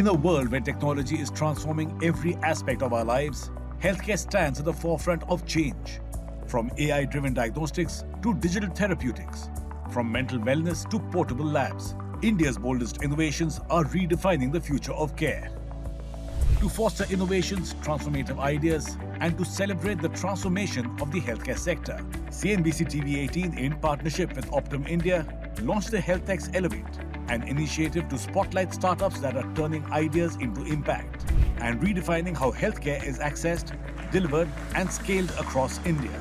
In a world where technology is transforming every aspect of our lives, healthcare stands at the forefront of change. From AI-driven diagnostics to digital therapeutics, from mental wellness to portable labs, India's boldest innovations are redefining the future of care. To foster innovations, transformative ideas, and to celebrate the transformation of the healthcare sector, CNBC-TV18 in partnership with Optum India launched the HealthX Elevate, an initiative to spotlight startups that are turning ideas into impact and redefining how healthcare is accessed, delivered, and scaled across India.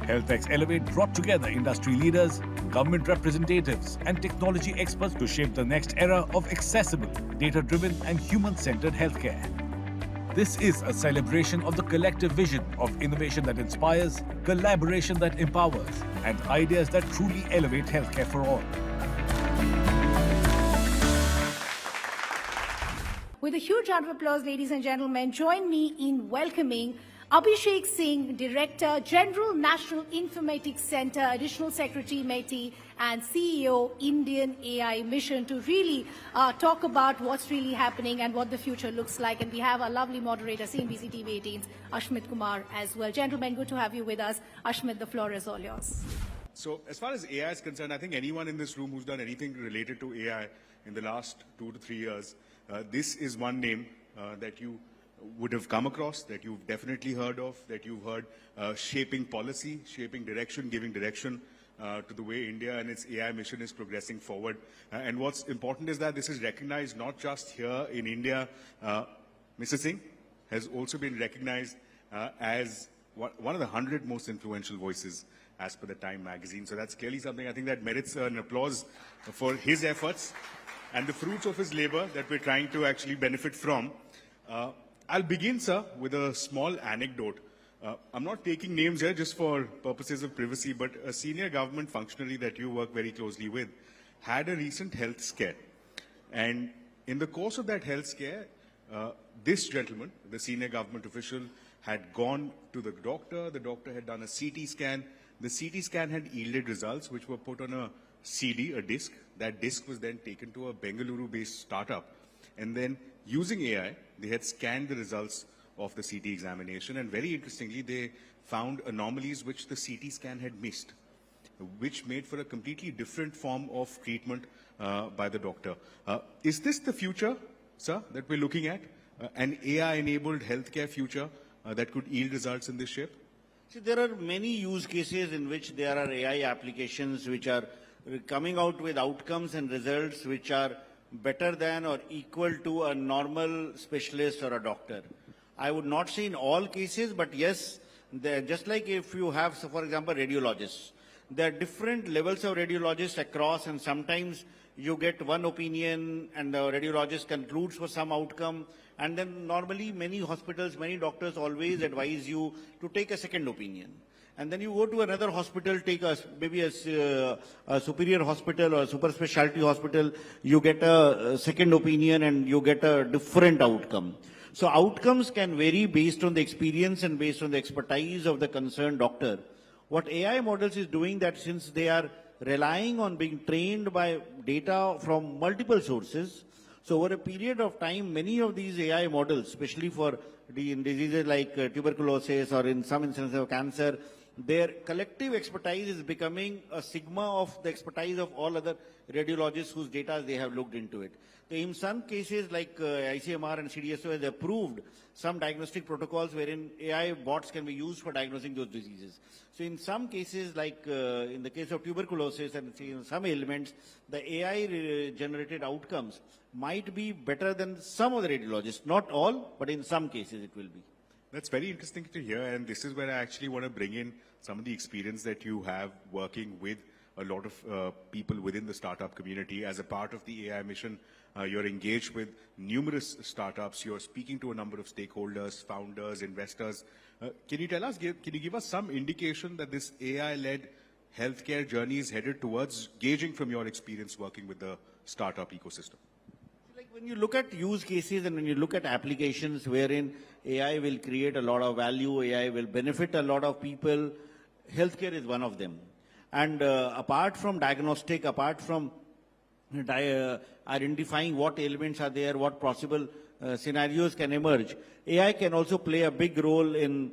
HealthX Elevate brought together industry leaders, government representatives, and technology experts to shape the next era of accessible, data-driven, and human-centered healthcare. This is a celebration of the collective vision of innovation that inspires, collaboration that empowers, and ideas that truly elevate healthcare for all. With a huge round of applause, ladies and gentlemen, join me in welcoming Abhishek Singh, Director, General National Informatics Center, Additional Secretary, MeitY, and CEO, IndiaAI Mission, to really talk about what's really happening and what the future looks like. And we have our lovely moderator, CNBC TV18's Ashmit Kumar as well. Gentlemen, good to have you with us. Ashmit, the floor is all yours. So as far as AI is concerned, I think anyone in this room who's done anything related to AI in the last 2 to 3 years, this is one name that you would have come across, that you've definitely heard of, that you've heard shaping policy, shaping direction, giving direction to the way India and its AI mission is progressing forward. And what's important is that this is recognized not just here in India. Mr. Singh has also been recognized as one of the 100 most influential voices as per the Time magazine. So that's clearly something I think that merits an applause for his efforts and the fruits of his labor that we're trying to actually benefit from. I'll begin, sir, with a small anecdote. I'm not taking names here just for purposes of privacy, but a senior government functionary that you work very closely with had a recent health scare. And in the course of that health scare, this gentleman, the senior government official, had gone to the doctor. The doctor had done a CT scan. The CT scan had yielded results which were put on a CD, a disk. That disk was then taken to a Bengaluru-based startup. And then using AI, they had scanned the results of the CT examination. And very interestingly, they found anomalies which the CT scan had missed, which made for a completely different form of treatment by the doctor. Is this the future, sir, that we're looking at? An AI-enabled healthcare future that could yield results in this shape? See, there are many use cases in which there are AI applications which are coming out with outcomes and results which are better than or equal to a normal specialist or a doctor. I would not say in all cases, but yes, just like if you have, so for example, radiologists, there are different levels of radiologists across, and sometimes you get one opinion and the radiologist concludes for some outcome, and then normally many hospitals, many doctors always advise you to take a second opinion. And then you go to another hospital, take maybe a superior hospital or a super specialty hospital, you get a second opinion and you get a different outcome. So outcomes can vary based on the experience and based on the expertise of the concerned doctor. What AI models is doing, that since they are relying on being trained by data from multiple sources, so over a period of time, many of these AI models, especially for diseases like tuberculosis or in some instances of cancer, their collective expertise is becoming a sigma of the expertise of all other radiologists whose data they have looked into it. So in some cases like ICMR and CDSO has approved some diagnostic protocols wherein AI bots can be used for diagnosing those diseases. So in some cases like in the case of tuberculosis and in some ailments, the AI generated outcomes might be better than some of the radiologists. Not all, but in some cases it will be. That's very interesting to hear, and this is where I actually want to bring in some of the experience that you have working with a lot of people within the startup community. As a part of the AI mission, you're engaged with numerous startups. You're speaking to a number of stakeholders, founders, investors. Can you tell us, can you give us some indication that this AI-led healthcare journey is headed towards, gauging from your experience working with the startup ecosystem? Like when you look at use cases and when you look at applications wherein AI will create a lot of value, AI will benefit a lot of people, healthcare is one of them. And apart from diagnostic, apart from identifying what ailments are there, what possible scenarios can emerge, AI can also play a big role in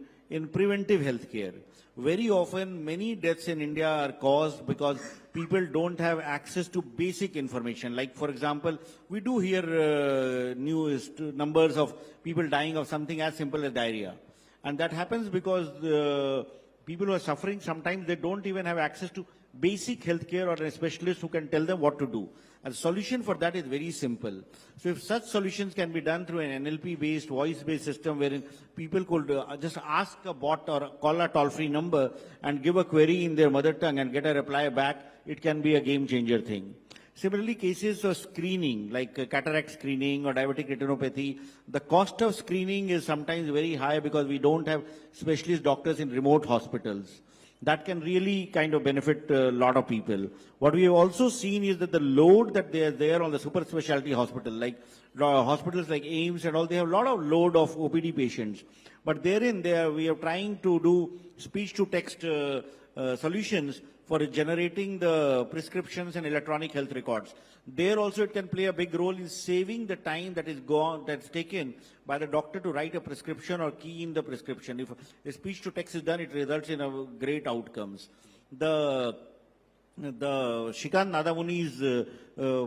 preventive healthcare. Very often, many deaths in India are caused because people don't have access to basic information. Like, for example, we do hear news numbers of people dying of something as simple as diarrhea. And that happens because people who are suffering, sometimes they don't even have access to basic healthcare or a specialist who can tell them what to do. And the solution for that is very simple. So if such solutions can be done through an NLP-based, voice-based system wherein people could just ask a bot or call a toll-free number and give a query in their mother tongue and get a reply back, it can be a game-changer thing. Similarly, cases of screening, like cataract screening or diabetic retinopathy, the cost of screening is sometimes very high because we don't have specialist doctors in remote hospitals. That can really kind of benefit a lot of people. What we have also seen is that the load that they are there on the super specialty hospital, like hospitals like AIIMS and all, they have a lot of load of OPD patients. But therein, we are trying to do speech-to-text solutions for generating the prescriptions and electronic health records. There also it can play a big role in saving the time that is that's taken by the doctor to write a prescription or key in the prescription. If a speech to text is done, it results in great outcomes. The Shikant Nadamuni's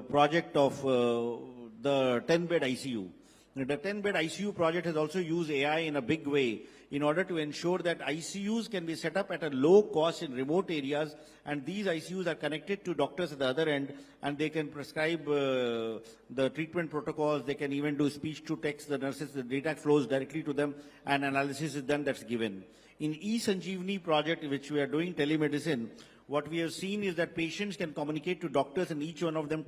project of the 10-bed ICU. The 10-bed ICU project has also used AI in a big way in order to ensure that ICUs can be set up at a low cost in remote areas, and these ICUs are connected to doctors at the other end, and they can prescribe the treatment protocols. They can even do speech to text. The nurses, the data flows directly to them, and analysis is done that's given. In eSanjeevani project, which we are doing telemedicine, what we have seen is that patients can communicate to doctors and each one of them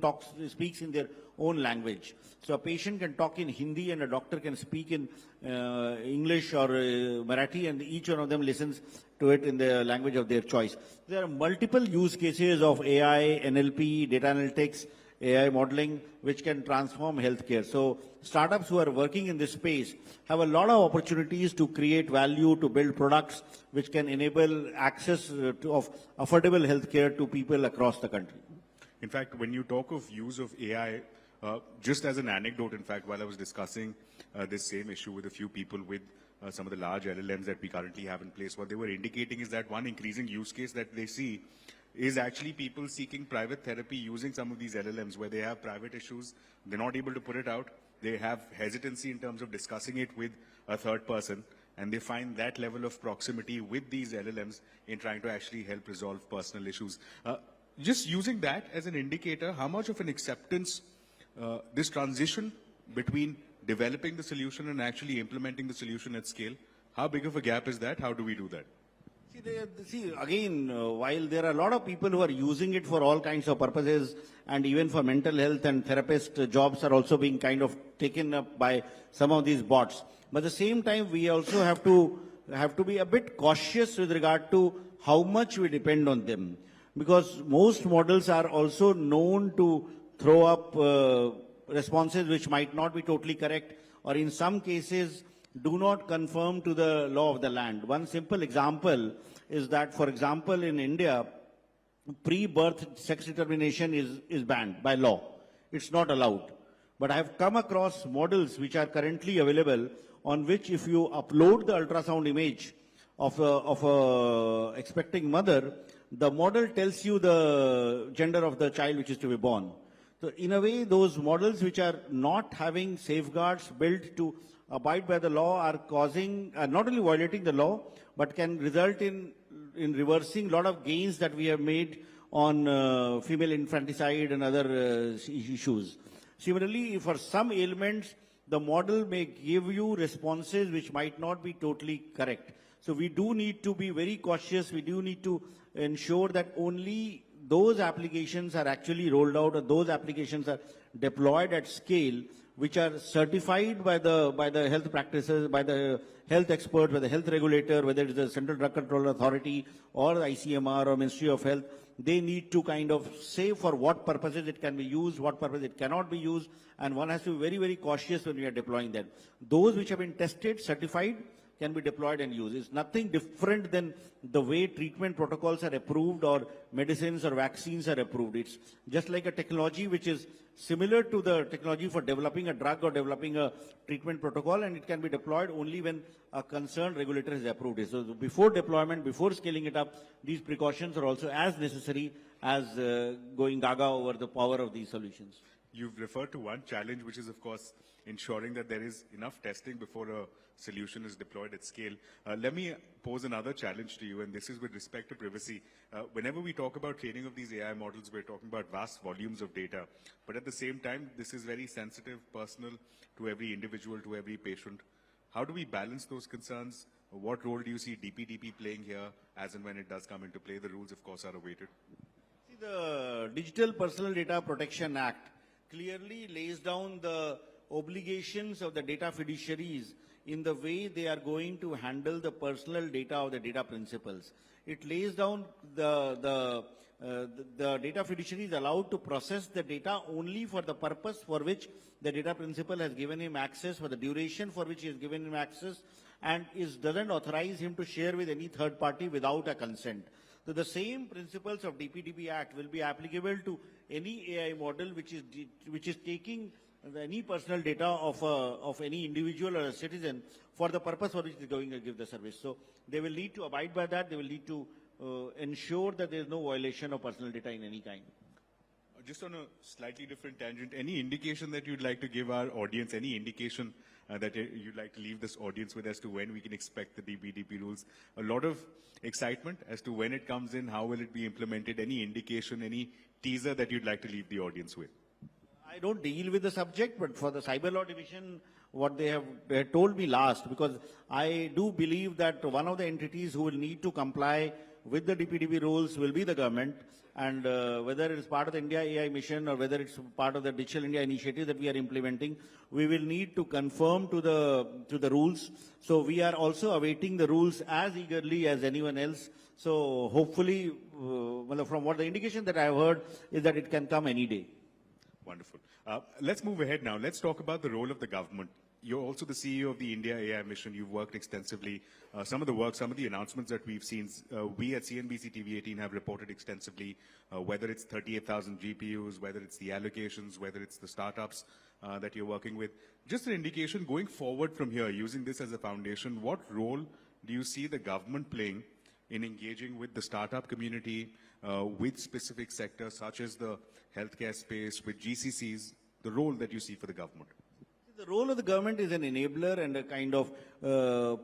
speaks in their own language. So a patient can talk in Hindi and a doctor can speak in English or Marathi, and each one of them listens to it in the language of their choice. There are multiple use cases of AI, NLP, data analytics, AI modeling, which can transform healthcare. So startups who are working in this space have a lot of opportunities to create value, to build products which can enable access of affordable healthcare to people across the country. In fact, when you talk of use of AI, just as an anecdote, in fact, while I was discussing this same issue with a few people with some of the large LLMs that we currently have in place, what they were indicating is that one increasing use case that they see is actually people seeking private therapy using some of these LLMs where they have private issues, they're not able to put it out, they have hesitancy in terms of discussing it with a third person, and they find that level of proximity with these LLMs in trying to actually help resolve personal issues. Just using that as an indicator, how much of an acceptance this transition between developing the solution and actually implementing the solution at scale, how big of a gap is that? How do we do that? See, again, while there are a lot of people who are using it for all kinds of purposes, and even for mental health and therapist jobs are also being kind of taken up by some of these bots. But at the same time, we also have to be a bit cautious with regard to how much we depend on them. Because most models are also known to throw up responses which might not be totally correct, or in some cases do not conform to the law of the land. One simple example is that, for example, in India, pre-birth sex determination is banned by law. It's not allowed. But I have come across models which are currently available on which if you upload the ultrasound image of a expecting mother, the model tells you the gender of the child which is to be born. So in a way, those models which are not having safeguards built to abide by the law are causing, not only violating the law, but can result in reversing a lot of gains that we have made on female infanticide and other issues. Similarly, for some ailments, the model may give you responses which might not be totally correct. So we do need to be very cautious. We do need to ensure that only those applications are actually rolled out, or those applications are deployed at scale, which are certified by the health practices, by the health experts, by the health regulator, whether it is the Central Drug Control Authority or the ICMR or Ministry of Health. They need to kind of say for what purposes it can be used, what purpose it cannot be used, and one has to be very, very cautious when we are deploying that. Those which have been tested, certified, can be deployed and used. It's nothing different than the way treatment protocols are approved or medicines or vaccines are approved. It's just like a technology which is similar to the technology for developing a drug or developing a treatment protocol, and it can be deployed only when a concerned regulator has approved it. So before deployment, before scaling it up, these precautions are also as necessary as going gaga over the power of these solutions. You've referred to one challenge, which is, of course, ensuring that there is enough testing before a solution is deployed at scale. Let me pose another challenge to you, and this is with respect to privacy. Whenever we talk about training of these AI models, we're talking about vast volumes of data. But at the same time, this is very sensitive, personal to every individual, to every patient. How do we balance those concerns? What role do you see DPDP playing here, as and when it does come into play? The rules, of course, are awaited. See, the Digital Personal Data Protection Act clearly lays down the obligations of the data fiduciaries in the way they are going to handle the personal data of the data principals. It lays down the data fiduciary is allowed to process the data only for the purpose for which the data principal has given him access, for the duration for which he has given him access, and doesn't authorize him to share with any third party without a consent. So the same principles of DPDP Act will be applicable to any AI model which is taking any personal data of any individual or a citizen for the purpose for which they are going to give the service. So they will need to abide by that. They will need to ensure that there is no violation of personal data in any kind. Just on a slightly different tangent, any indication that you'd like to give our audience, any indication that you'd like to leave this audience with as to when we can expect the DPDP rules? A lot of excitement as to when it comes in, how will it be implemented, any indication, any teaser that you'd like to leave the audience with? I don't deal with the subject, but for the Cyber Law Division, what they have told me last, because I do believe that one of the entities who will need to comply with the DPDP rules will be the government, and whether it is part of the IndiaAI Mission or whether it's part of the Digital India initiative that we are implementing, we will need to conform to the rules. So we are also awaiting the rules as eagerly as anyone else. So hopefully, from what the indication that I have heard is that it can come any day. Wonderful. Let's move ahead now. Let's talk about the role of the government. You're also the CEO of the IndiaAI Mission. You've worked extensively. Some of the work, some of the announcements that we've seen, we at CNBC-TV18 have reported extensively, whether it's 38,000 GPUs, whether it's the allocations, whether it's the startups that you're working with. Just an indication going forward from here, using this as a foundation, what role do you see the government playing in engaging with the startup community, with specific sectors such as the healthcare space, with GCCs, the role that you see for the government? The role of the government is an enabler and a kind of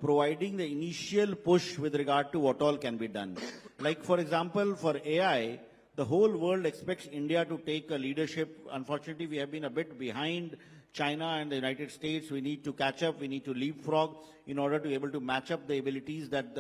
providing the initial push with regard to what all can be done. Like, for example, for AI, the whole world expects India to take a leadership. Unfortunately, we have been a bit behind China and the United States. We need to catch up. We need to leapfrog in order to be able to match up the abilities that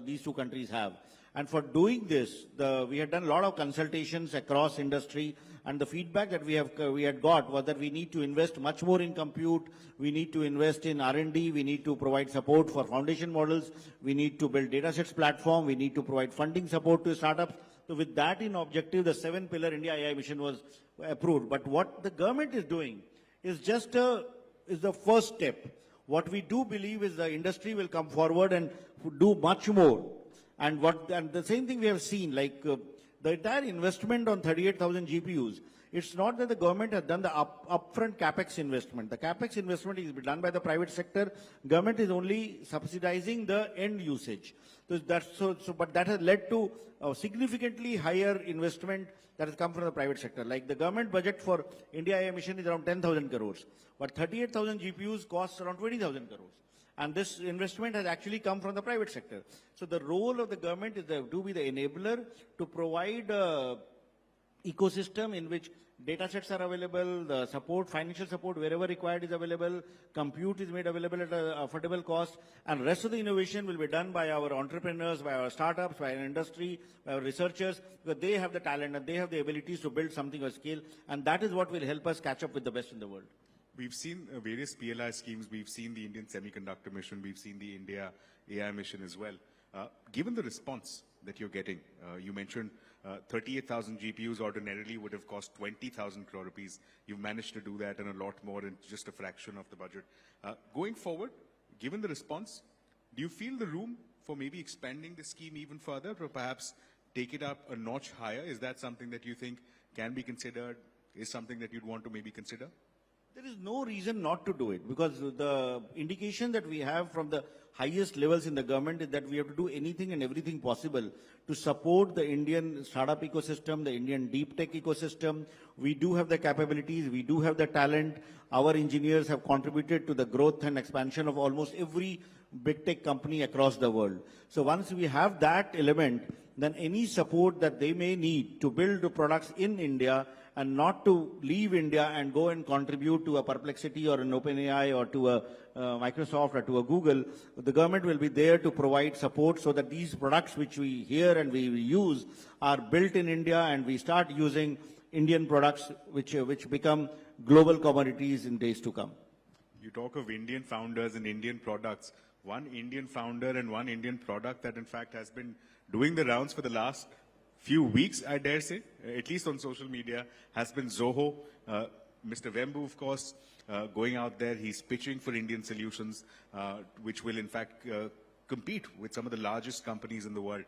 these two countries have. And for doing this, we had done a lot of consultations across industry, and the feedback that we had got was that we need to invest much more in compute, we need to invest in R&D, we need to provide support for foundation models, we need to build datasets platform, we need to provide funding support to startups. So with that in objective, the 7-pillar IndiaAI Mission was approved. But what the government is doing is just is the first step. What we do believe is the industry will come forward and do much more. And the same thing we have seen, like the entire investment on 38,000 GPUs. It's not that the government has done the upfront capex investment. The capex investment is done by the private sector. Government is only subsidizing the end usage. But that has led to a significantly higher investment that has come from the private sector. Like the government budget for IndiaAI Mission is around 10,000 crores, but 38,000 GPUs costs around 20,000 crores. And this investment has actually come from the private sector. So the role of the government is to be the enabler, to provide a ecosystem in which data sets are available, the support, financial support wherever required is available, compute is made available at an affordable cost, and rest of the innovation will be done by our entrepreneurs, by our startups, by our industry, by our researchers, because they have the talent and they have the abilities to build something of scale, and that is what will help us catch up with the best in the world. We've seen various PLI schemes. We've seen the Indian Semiconductor Mission. We've seen the India AI Mission as well. Given the response that you're getting, you mentioned 38,000 GPUs ordinarily would have cost 20,000 crore rupees. You've managed to do that and a lot more in just a fraction of the budget. Going forward, given the response, Do you feel the room for maybe expanding the scheme even further, or perhaps take it up a notch higher? Is that something that you think can be considered, is something that you'd want to maybe consider? There is no reason not to do it, because the indication that we have from the highest levels in the government is that we have to do anything and everything possible to support the Indian startup ecosystem, the Indian deep tech ecosystem. We do have the capabilities, we do have the talent. Our engineers have contributed to the growth and expansion of almost every big tech company across the world. So once we have that element, then any support that they may need to build products in India and not to leave India and go and contribute to a Perplexity or an OpenAI or to a Microsoft or to a Google, the government will be there to provide support so that these products which we hear and we use are built in India, and we start using Indian products which become global commodities in days to come. You talk of Indian founders and Indian products. One Indian founder and one Indian product that in fact has been doing the rounds for the last few weeks, I dare say, at least on social media, has been Zoho. Mr. Vembu, of course, going out there, he's pitching for Indian solutions, which will in fact compete with some of the largest companies in the world.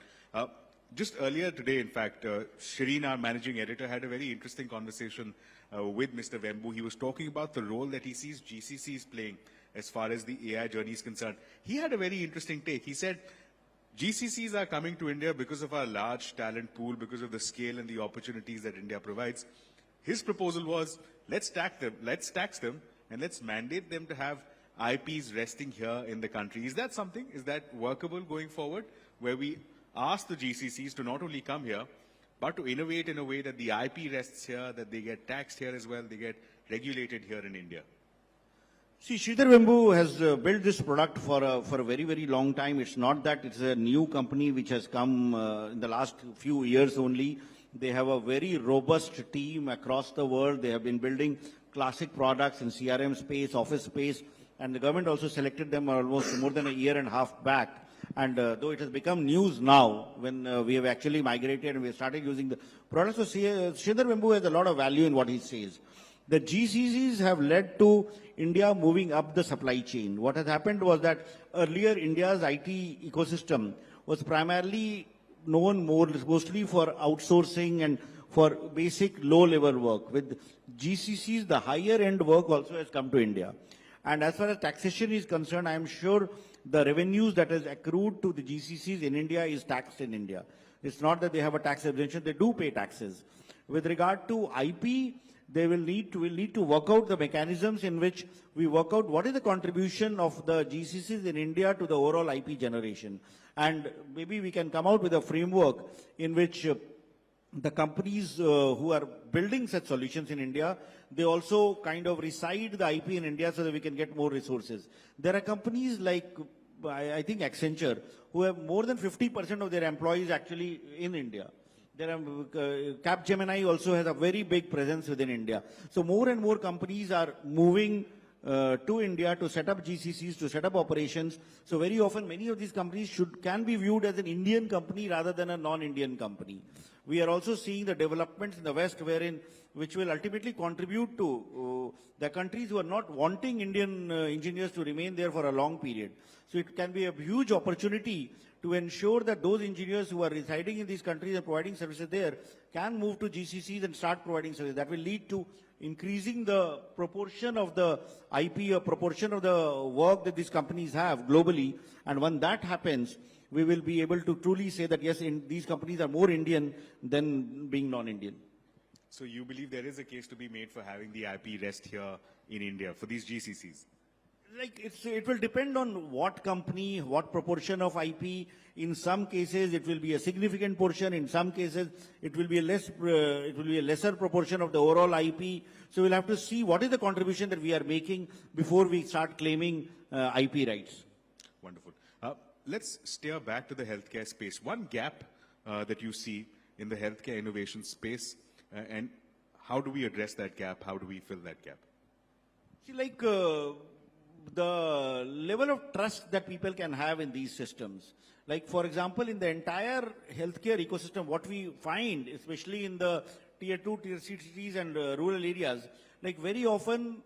Just earlier today, in fact, Shireen, our managing editor, had a very interesting conversation with Mr. Vembu. He was talking about the role that he sees GCCs playing as far as the AI journey is concerned. He had a very interesting take. He said, GCCs are coming to India because of our large talent pool, because of the scale and the opportunities that India provides. His proposal was, let's tax them, and let's mandate them to have IPs resting here in the country. Is that something? Is that workable going forward, where we ask the GCCs to not only come here, but to innovate in a way that the IP rests here, that they get taxed here as well, they get regulated here in India? See, Sridhar Vembu has built this product for a very, very long time. It's not that it's a new company which has come in the last few years only. They have a very robust team across the world. They have been building classic products in CRM space, office space, and the government also selected them almost more than a year and a half back. And though it has become news now, when we have actually migrated and we have started using the products, so Sridhar Vembu has a lot of value in what he says. The GCCs have led to India moving up the supply chain. What has happened was that earlier India's IT ecosystem was primarily known mostly for outsourcing and for basic low-level work. With GCCs, the higher-end work also has come to India. And as far as taxation is concerned, I am sure the revenues that has accrued to the GCCs in India is taxed in India. It's not that they have a tax exemption, they do pay taxes. With regard to IP, they will need to work out the mechanisms in which we work out what is the contribution of the GCCs in India to the overall IP generation. And maybe we can come out with a framework in which the companies who are building such solutions in India, they also kind of reside the IP in India so that we can get more resources. There are companies like, I think Accenture, who have more than 50% of their employees actually in India. There are, Capgemini also has a very big presence within India. So more and more companies are moving to India to set up GCCs, to set up operations. So very often many of these companies can be viewed as an Indian company rather than a non-Indian company. We are also seeing the developments in the West which will ultimately contribute to the countries who are not wanting Indian engineers to remain there for a long period. So it can be a huge opportunity to ensure that those engineers who are residing in these countries and providing services there can move to GCCs and start providing services. That will lead to increasing the proportion of the IP or proportion of the work that these companies have globally. And when that happens, we will be able to truly say that, yes, these companies are more Indian than being non-Indian. So you believe there is a case to be made for having the IP rest here in India for these GCCs? Like it will depend on what company, what proportion of IP. In some cases, it will be a significant portion. In some cases, it will be a lesser proportion of the overall IP. So we'll have to see what is the contribution that we are making before we start claiming IP rights. Wonderful. Let's steer back to the healthcare space. One gap that you see in the healthcare innovation space, and how do we address that gap? How do we fill that gap? See, like the level of trust that people can have in these systems. Like, for example, in the entire healthcare ecosystem, what we find, especially in the tier 2, tier 3 cities and rural areas, like very often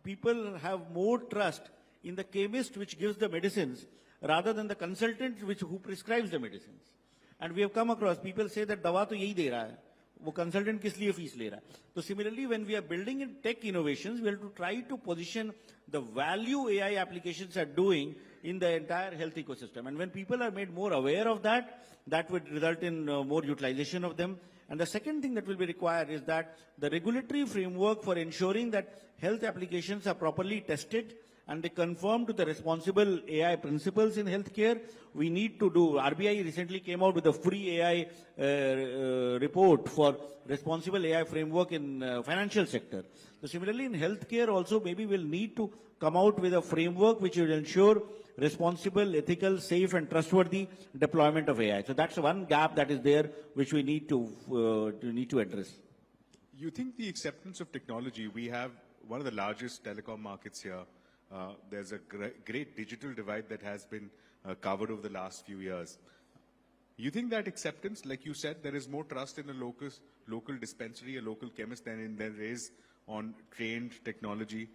people have more trust in the chemist which gives the medicines rather than the consultant who prescribes the medicines. And we have come across, people say that dawa to yahi de raha hai, wo consultant kis liye fees le raha hai. So similarly, when we are building in tech innovations, we have to try to position the value AI applications are doing in the entire health ecosystem. And when people are made more aware of that, that would result in more utilization of them. And the second thing that will be required is that the regulatory framework for ensuring that health applications are properly tested and they conform to the responsible AI principles in healthcare. We need to do, RBI recently came out with a free AI report for responsible AI framework in financial sector. So similarly in healthcare also maybe we'll need to come out with a framework which will ensure responsible, ethical, safe and trustworthy deployment of AI. So that's one gap that is there which we need to address. You think the acceptance of technology, we have one of the largest telecom markets here. There's a great digital divide that has been covered over the last few years. You think that acceptance, like you said, there is more trust in a local dispensary, a local chemist than there is on trained technology.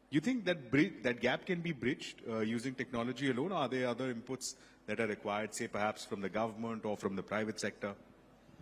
You think that gap can be bridged using technology alone, or are there other inputs that are required, say perhaps from the government or from the private sector?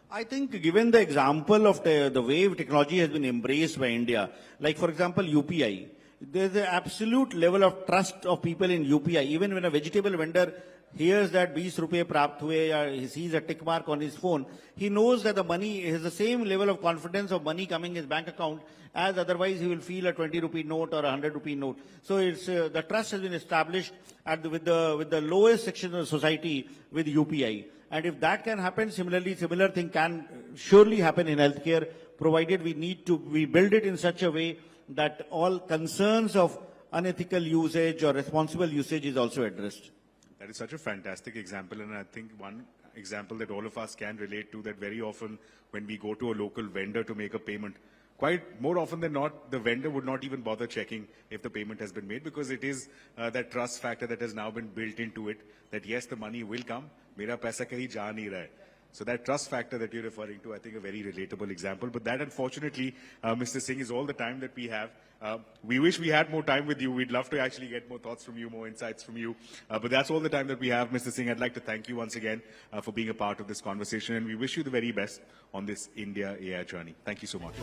I think given the example of the way technology has been embraced by India, like for example UPI, there's an absolute level of trust of people in UPI. Even when a vegetable vendor hears that 20 rupees prapt hue, or he sees a tick mark on his phone, he knows that the money has the same level of confidence of money coming in his bank account as otherwise he will feel a 20 rupee note or a 100 rupee note. So it's the trust has been established with the lowest section of society with UPI. And if that can happen, similar thing can surely happen in healthcare, provided we build it in such a way that all concerns of unethical usage or responsible usage is also addressed. That is such a fantastic example, and I think one example that all of us can relate to, that very often when we go to a local vendor to make a payment, quite more often than not, the vendor would not even bother checking if the payment has been made, because it is that trust factor that has now been built into it, that yes, the money will come, mera paisa kahin ja nahi raha hai. So that trust factor that you're referring to, I think a very relatable example. But that, unfortunately, Mr. Singh, is all the time that we have. We wish we had more time with you. We'd love to actually get more thoughts from you, more insights from you. But that's all the time that we have, Mr. Singh. I'd like to thank you once again for being a part of this conversation. And we wish you the very best on this India AI journey. Thank you so much.